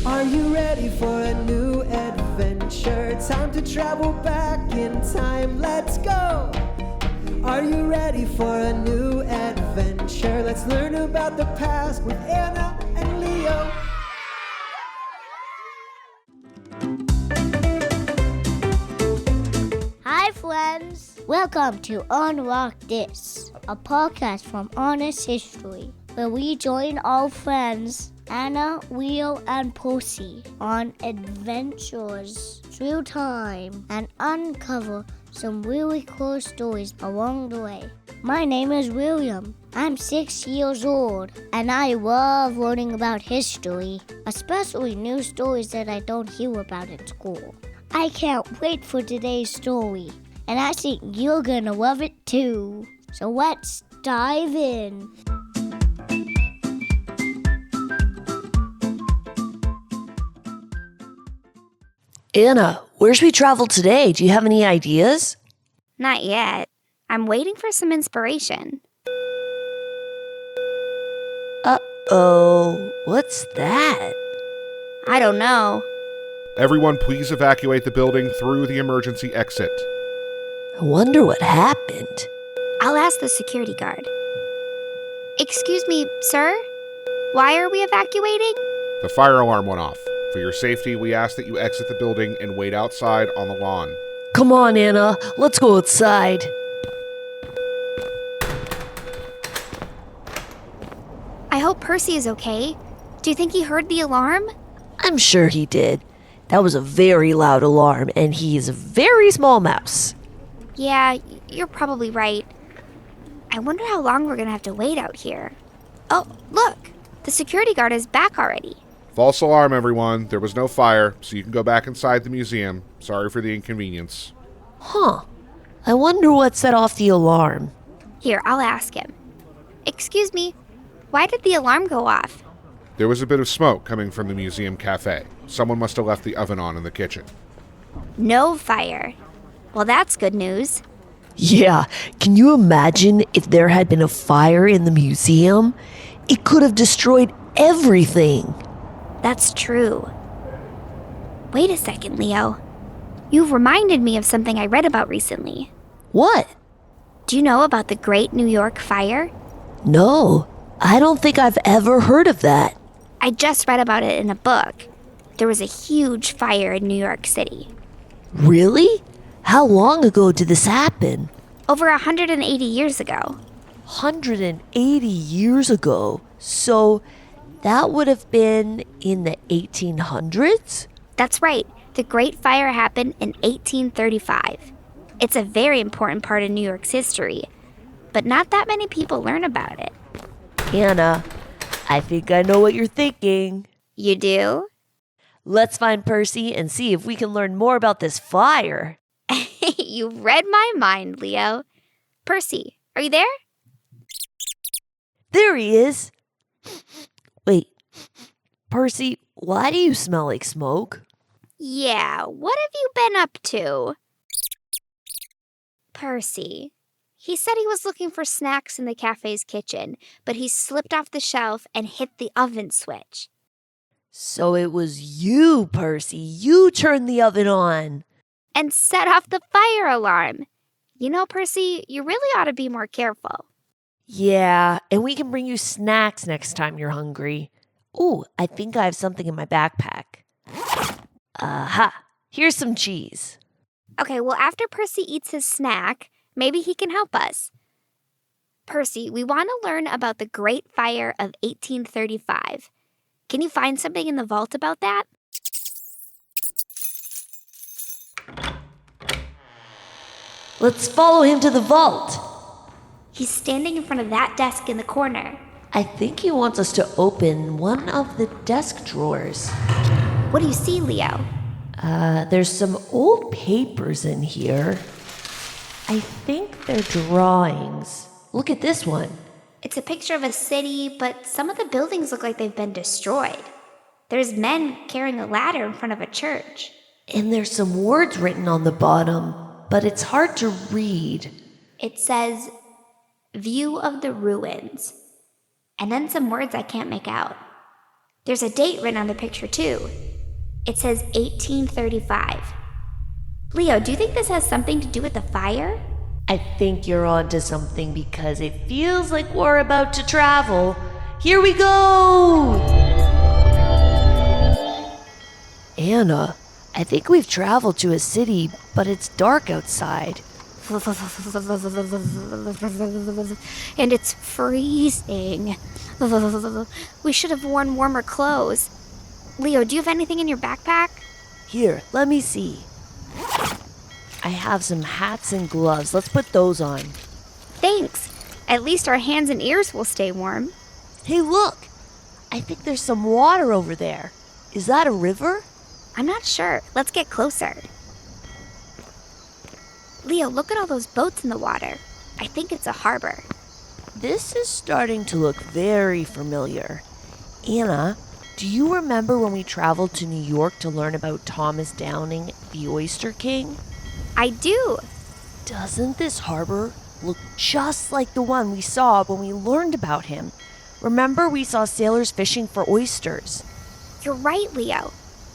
Are you ready for a new adventure? Time to travel back in time, let's go! Are you ready for a new adventure? Let's learn about the past with Anna and Leo. Hi friends! Welcome to Unlock This, a podcast from Honest History, where we join our friends Anna, Leo, and Percy on adventures through time and uncover some really cool stories along the way. My name is William. I'm 6 years old, and I love learning about history, especially new stories that I don't hear about in school. I can't wait for today's story, and I think you're gonna love it too. So let's dive in. Anna, where should we travel today? Do you have any ideas? Not yet. I'm waiting for some inspiration. Uh-oh, what's that? I don't know. Everyone, please evacuate the building through the emergency exit. I wonder what happened. I'll ask the security guard. Excuse me, sir? Why are we evacuating? The fire alarm went off. For your safety, we ask that you exit the building and wait outside on the lawn. Come on, Anna, let's go outside. I hope Percy is okay. Do you think he heard the alarm? I'm sure he did. That was a very loud alarm, and he is a very small mouse. Yeah, you're probably right. I wonder how long we're gonna have to wait out here. Oh, look! The security guard is back already. False alarm, everyone. There was no fire, so you can go back inside the museum. Sorry for the inconvenience. Huh. I wonder what set off the alarm. Here, I'll ask him. Excuse me, why did the alarm go off? There was a bit of smoke coming from the museum cafe. Someone must have left the oven on in the kitchen. No fire. Well, that's good news. Yeah, can you imagine if there had been a fire in the museum? It could have destroyed everything. That's true. Wait a second, Leo. You've reminded me of something I read about recently. What? Do you know about the Great New York Fire? No, I don't think I've ever heard of that. I just read about it in a book. There was a huge fire in New York City. Really? How long ago did this happen? Over 180 years ago. 180 years ago. So that would have been in the 1800s? That's right. The Great Fire happened in 1835. It's a very important part of New York's history, but not that many people learn about it. Anna, I think I know what you're thinking. You do? Let's find Percy and see if we can learn more about this fire. You read my mind, Leo. Percy, are you there? There he is. Wait, Percy, why do you smell like smoke? Yeah, what have you been up to? Percy. He said he was looking for snacks in the cafe's kitchen, but he slipped off the shelf and hit the oven switch. So it was you, Percy. You turned the oven on. And set off the fire alarm. You know, Percy, you really ought to be more careful. Yeah, and we can bring you snacks next time you're hungry. Ooh, I think I have something in my backpack. Aha, here's some cheese. Okay, well, after Percy eats his snack, maybe he can help us. Percy, we want to learn about the Great Fire of 1835. Can you find something in the vault about that? Let's follow him to the vault. He's standing in front of that desk in the corner. I think he wants us to open one of the desk drawers. What do you see, Leo? There's some old papers in here. I think they're drawings. Look at this one. It's a picture of a city, but some of the buildings look like they've been destroyed. There's men carrying a ladder in front of a church. And there's some words written on the bottom, but it's hard to read. It says, "View of the ruins," and then some words I can't make out. There's a date written on the picture, too. It says 1835. Leo, do you think this has something to do with the fire? I think you're onto something because it feels like we're about to travel. Here we go! Anna, I think we've traveled to a city, but it's dark outside. And it's freezing. We should have worn warmer clothes. Leo, do you have anything in your backpack? Here, let me see. I have some hats and gloves. Let's put those on. Thanks. At least our hands and ears will stay warm. Hey, look! I think there's some water over there. Is that a river? I'm not sure. Let's get closer. Leo, look at all those boats in the water. I think it's a harbor. This is starting to look very familiar. Anna, do you remember when we traveled to New York to learn about Thomas Downing, the Oyster King? I do. Doesn't this harbor look just like the one we saw when we learned about him? Remember, we saw sailors fishing for oysters. You're right, Leo.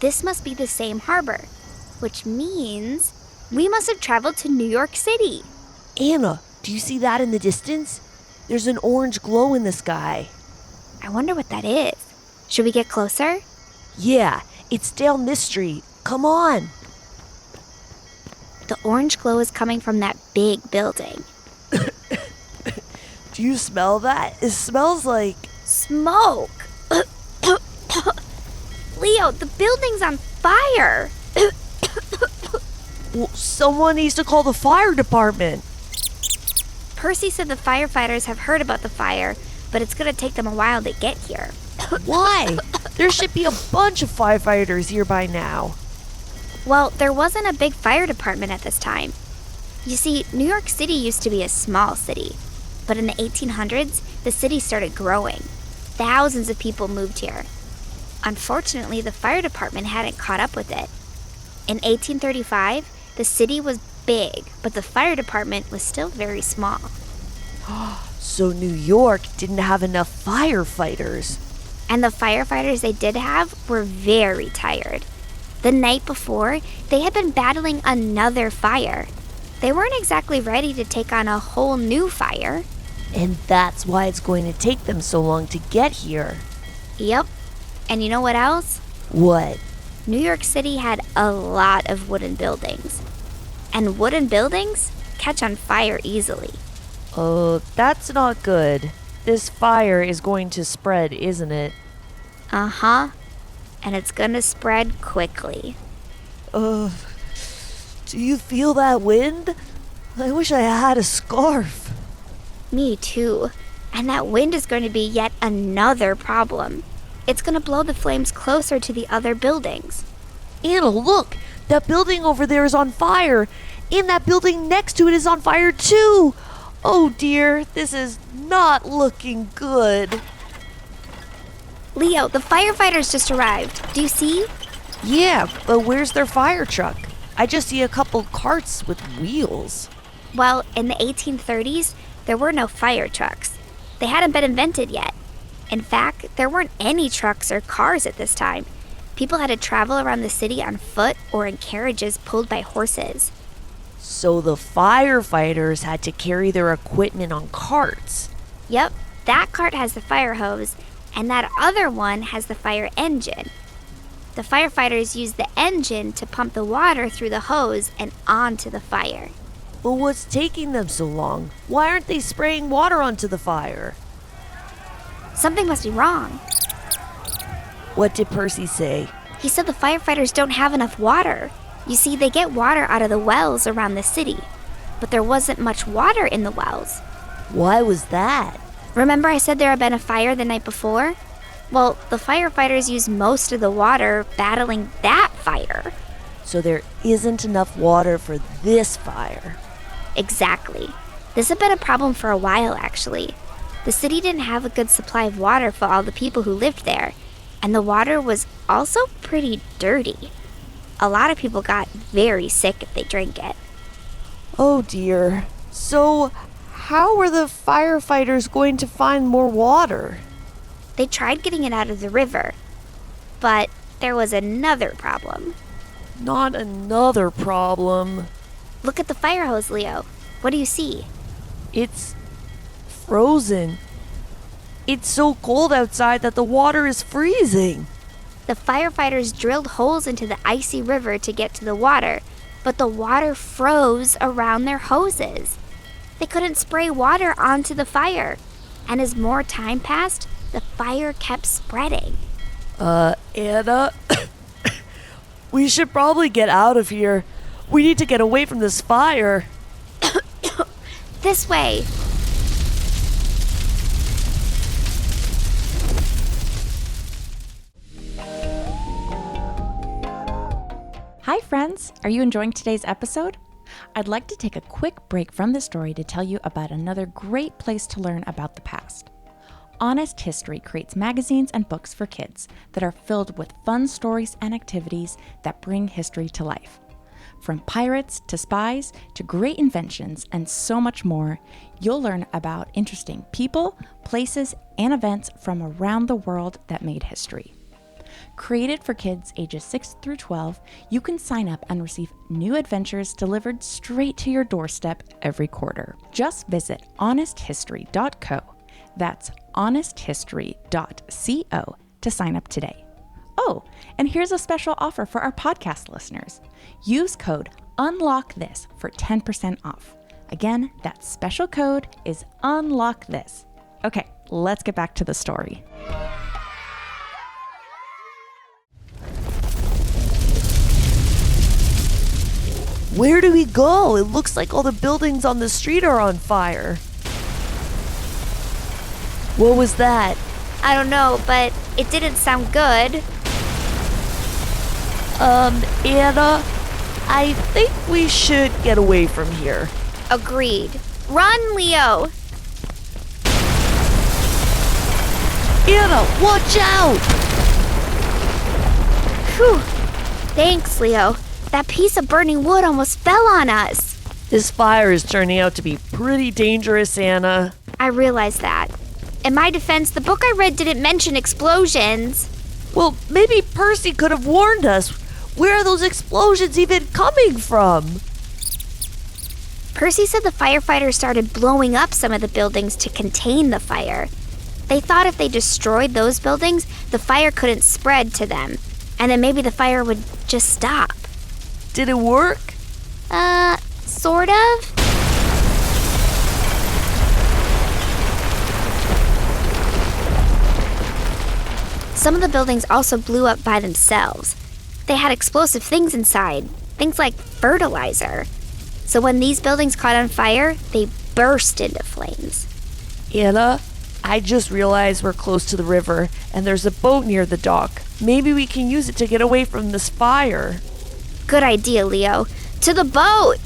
This must be the same harbor, which means we must have traveled to New York City. Anna, do you see that in the distance? There's an orange glow in the sky. I wonder what that is. Should we get closer? Yeah, it's down this street. Come on. The orange glow is coming from that big building. Do you smell that? It smells like... Smoke! Leo, the building's on fire! Well, someone needs to call the fire department. Percy said the firefighters have heard about the fire, but it's gonna take them a while to get here. Why? There should be a bunch of firefighters here by now. Well, there wasn't a big fire department at this time. You see, New York City used to be a small city, but in the 1800s, the city started growing. Thousands of people moved here. Unfortunately, the fire department hadn't caught up with it. In 1835, the city was big, but the fire department was still very small. So New York didn't have enough firefighters. And the firefighters they did have were very tired. The night before, they had been battling another fire. They weren't exactly ready to take on a whole new fire. And that's why it's going to take them so long to get here. Yep. And you know what else? What? New York City had a lot of wooden buildings. And wooden buildings catch on fire easily. Oh, that's not good. This fire is going to spread, isn't it? Uh-huh. And it's gonna spread quickly. Do you feel that wind? I wish I had a scarf. Me too. And that wind is going to be yet another problem. It's gonna blow the flames closer to the other buildings. Anna, look! That building over there is on fire! And that building next to it is on fire too! Oh dear, this is not looking good. Leo, the firefighters just arrived. Do you see? Yeah, but where's their fire truck? I just see a couple carts with wheels. Well, in the 1830s, there were no fire trucks. They hadn't been invented yet. In fact, there weren't any trucks or cars at this time. People had to travel around the city on foot or in carriages pulled by horses. So the firefighters had to carry their equipment on carts. Yep, that cart has the fire hose, and that other one has the fire engine. The firefighters use the engine to pump the water through the hose and onto the fire. But what's taking them so long? Why aren't they spraying water onto the fire? Something must be wrong. What did Percy say? He said the firefighters don't have enough water. You see, they get water out of the wells around the city, but there wasn't much water in the wells. Why was that? Remember I said there had been a fire the night before? Well, the firefighters used most of the water battling that fire. So there isn't enough water for this fire. Exactly. This had been a problem for a while, actually. The city didn't have a good supply of water for all the people who lived there, and the water was also pretty dirty. A lot of people got very sick if they drank it. Oh dear. So how were the firefighters going to find more water? They tried getting it out of the river, But there was another problem. Not another problem. Look at the fire hose, Leo. What do you see? It's frozen. It's so cold outside that the water is freezing. The firefighters drilled holes into the icy river to get to the water, but the water froze around their hoses. They couldn't spray water onto the fire, and as more time passed, the fire kept spreading. Anna, we should probably get out of here. We need to get away from this fire. This way. Hi friends, are you enjoying today's episode? I'd like to take a quick break from the story to tell you about another great place to learn about the past. Honest History creates magazines and books for kids that are filled with fun stories and activities that bring history to life. From pirates to spies to great inventions and so much more, you'll learn about interesting people, places, and events from around the world that made history. Created for kids ages 6 through 12, you can sign up and receive new adventures delivered straight to your doorstep every quarter. Just visit honesthistory.co. That's honesthistory.co to sign up today. Oh, and here's a special offer for our podcast listeners. Use code UNLOCKTHIS for 10% off. Again, that special code is UNLOCKTHIS. Okay, let's get back to the story. Where do we go? It looks like all the buildings on the street are on fire. What was that? I don't know, but it didn't sound good. Anna, I think we should get away from here. Agreed. Run, Leo! Anna, watch out! Whew. Thanks, Leo. That piece of burning wood almost fell on us. This fire is turning out to be pretty dangerous, Anna. I realize that. In my defense, the book I read didn't mention explosions. Well, maybe Percy could have warned us. Where are those explosions even coming from? Percy said the firefighters started blowing up some of the buildings to contain the fire. They thought if they destroyed those buildings, the fire couldn't spread to them, and then maybe the fire would just stop. Did it work? Sort of? Some of the buildings also blew up by themselves. They had explosive things inside, things like fertilizer. So when these buildings caught on fire, they burst into flames. Anna, I just realized we're close to the river and there's a boat near the dock. Maybe we can use it to get away from this fire. Good idea, Leo. To the boat!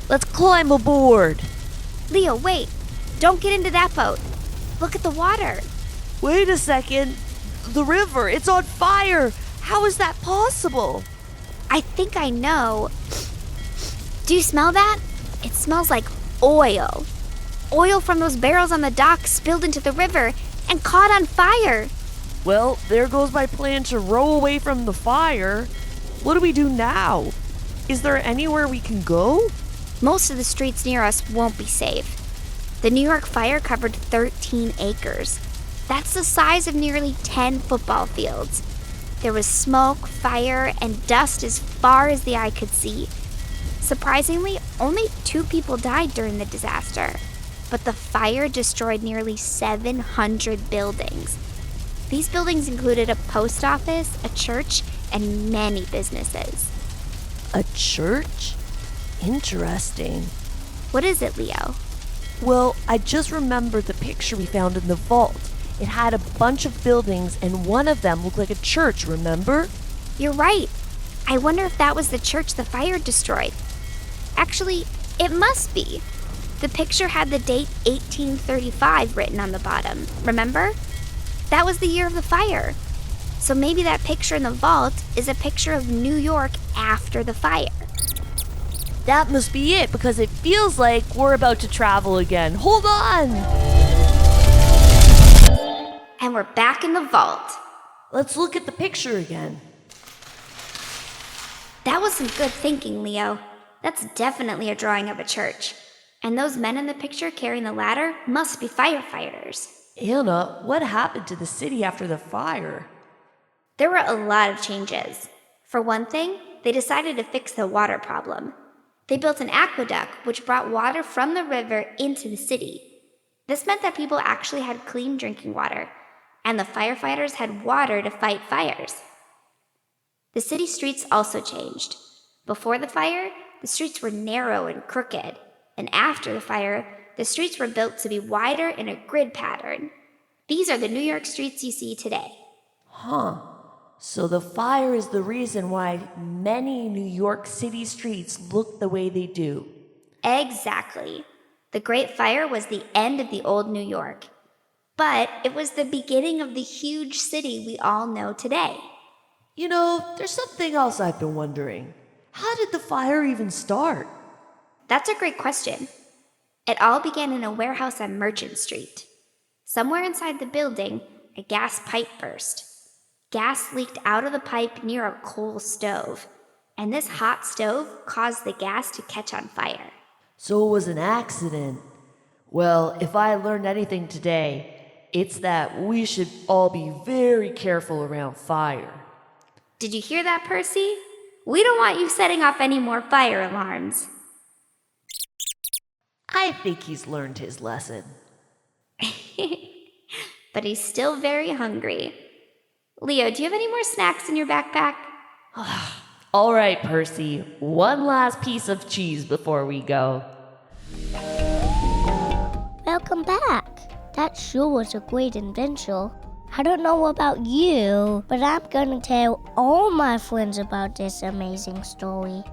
Let's climb aboard. Leo, wait. Don't get into that boat. Look at the water. Wait a second. The river, it's on fire. How is that possible? I think I know. Do you smell that? It smells like oil. Oil from those barrels on the dock spilled into the river and caught on fire. Well, there goes my plan to row away from the fire. What do we do now? Is there anywhere we can go? Most of the streets near us won't be safe. The New York fire covered 13 acres. That's the size of nearly 10 football fields. There was smoke, fire, and dust as far as the eye could see. Surprisingly, only 2 people died during the disaster. But the fire destroyed nearly 700 buildings. These buildings included a post office, a church, and many businesses. A church? Interesting. What is it, Leo? Well, I just remembered the picture we found in the vault. It had a bunch of buildings and one of them looked like a church, remember? You're right. I wonder if that was the church the fire destroyed. Actually, it must be. The picture had the date 1835 written on the bottom, remember? That was the year of the fire. So maybe that picture in the vault is a picture of New York after the fire. That must be it because it feels like we're about to travel again. Hold on! And we're back in the vault. Let's look at the picture again. That was some good thinking, Leo. That's definitely a drawing of a church. And those men in the picture carrying the ladder must be firefighters. Anna, what happened to the city after the fire? There were a lot of changes. For one thing, they decided to fix the water problem. They built an aqueduct which brought water from the river into the city. This meant that people actually had clean drinking water, and the firefighters had water to fight fires. The city streets also changed. Before the fire, the streets were narrow and crooked, and after the fire, the streets were built to be wider in a grid pattern. These are the New York streets you see today. Huh. So the fire is the reason why many New York City streets look the way they do. Exactly. The Great Fire was the end of the old New York. But it was the beginning of the huge city we all know today. You know, there's something else I've been wondering. How did the fire even start? That's a great question. It all began in a warehouse on Merchant Street. Somewhere inside the building, a gas pipe burst. Gas leaked out of the pipe near a coal stove, and this hot stove caused the gas to catch on fire. So it was an accident. Well, if I learned anything today, it's that we should all be very careful around fire. Did you hear that, Percy? We don't want you setting off any more fire alarms. I think he's learned his lesson. But he's still very hungry. Leo, do you have any more snacks in your backpack? All right, Percy. One last piece of cheese before we go. Welcome back. That sure was a great adventure. I don't know about you, but I'm gonna tell all my friends about this amazing story.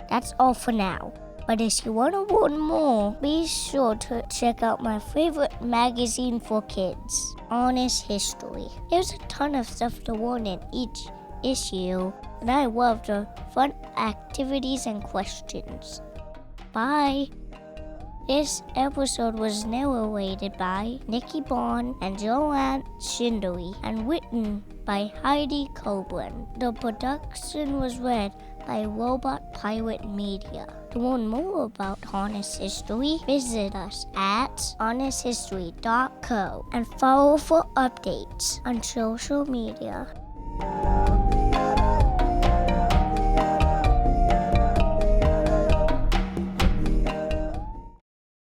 That's all for now. But if you want to learn more, be sure to check out my favorite magazine for kids, Honest History. There's a ton of stuff to learn in each issue, and I love the fun activities and questions. Bye! This episode was narrated by Nikki and JoAnn Schinderle and written by Heidi Coburn. The production was read by Robot Pirate Media. To learn more about Honest History, visit us at honesthistory.co and follow for updates on social media.